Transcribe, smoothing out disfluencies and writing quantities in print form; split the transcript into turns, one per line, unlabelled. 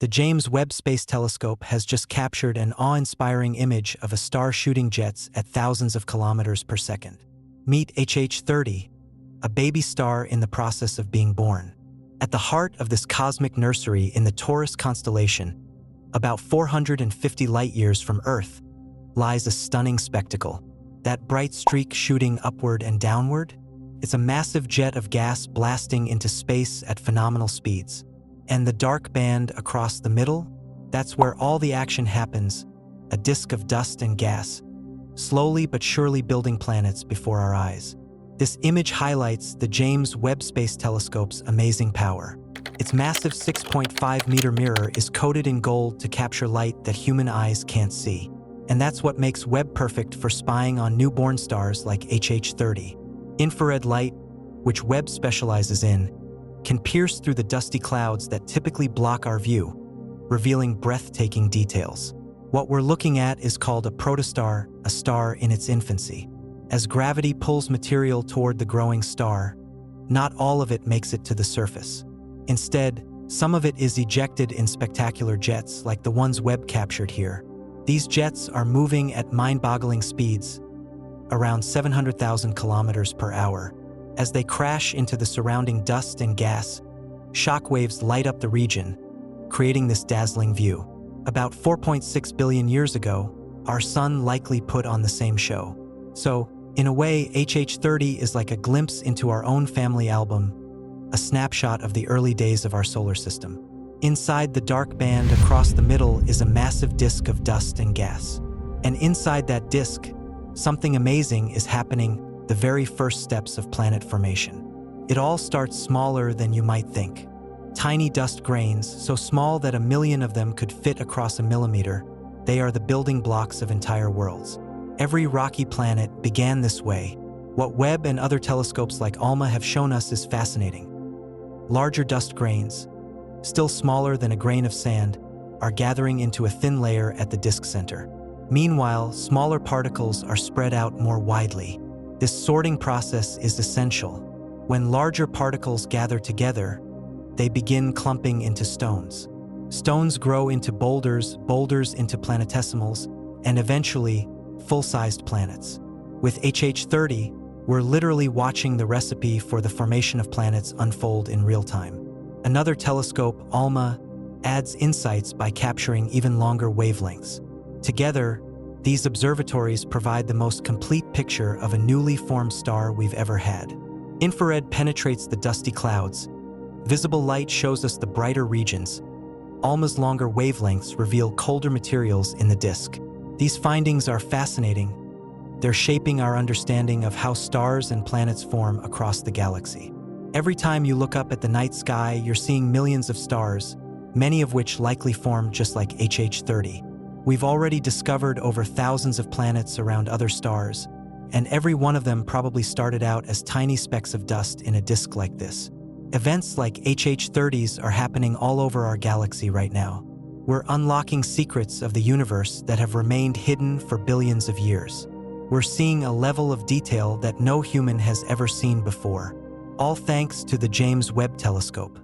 The James Webb Space Telescope has just captured an awe-inspiring image of a star shooting jets at thousands of kilometers per second. Meet HH30, a baby star in the process of being born. At the heart of this cosmic nursery in the Taurus constellation, about 450 light-years from Earth, lies a stunning spectacle. That bright streak shooting upward and downward? It's a massive jet of gas blasting into space at phenomenal speeds. And the dark band across the middle? That's where all the action happens, a disk of dust and gas, slowly but surely building planets before our eyes. This image highlights the James Webb Space Telescope's amazing power. Its massive 6.5-meter mirror is coated in gold to capture light that human eyes can't see. And that's what makes Webb perfect for spying on newborn stars like HH30. Infrared light, which Webb specializes in, can pierce through the dusty clouds that typically block our view, revealing breathtaking details. What we're looking at is called a protostar, a star in its infancy. As gravity pulls material toward the growing star, not all of it makes it to the surface. Instead, some of it is ejected in spectacular jets like the ones Webb captured here. These jets are moving at mind-boggling speeds, around 700,000 kilometers per hour. As they crash into the surrounding dust and gas, shockwaves light up the region, creating this dazzling view. About 4.6 billion years ago, our sun likely put on the same show. So, in a way, HH30 is like a glimpse into our own family album, a snapshot of the early days of our solar system. Inside the dark band across the middle is a massive disk of dust and gas. And inside that disk, something amazing is happening, the very first steps of planet formation. It all starts smaller than you might think. Tiny dust grains, so small that 1 million of them could fit across a millimeter. They are the building blocks of entire worlds. Every rocky planet began this way. What Webb and other telescopes like ALMA have shown us is fascinating. Larger dust grains, still smaller than a grain of sand, are gathering into a thin layer at the disk center. Meanwhile, smaller particles are spread out more widely. This sorting process is essential. When larger particles gather together, they begin clumping into stones. Stones grow into boulders, boulders into planetesimals, and eventually, full-sized planets. With HH30, we're literally watching the recipe for the formation of planets unfold in real time. Another telescope, ALMA, adds insights by capturing even longer wavelengths. Together, these observatories provide the most complete picture of a newly formed star we've ever had. Infrared penetrates the dusty clouds. Visible light shows us the brighter regions. ALMA's longer wavelengths reveal colder materials in the disk. These findings are fascinating. They're shaping our understanding of how stars and planets form across the galaxy. Every time you look up at the night sky, you're seeing millions of stars, many of which likely formed just like HH30. We've already discovered over thousands of planets around other stars, and every one of them probably started out as tiny specks of dust in a disk like this. Events like HH30s are happening all over our galaxy right now. We're unlocking secrets of the universe that have remained hidden for billions of years. We're seeing a level of detail that no human has ever seen before, all thanks to the James Webb Telescope.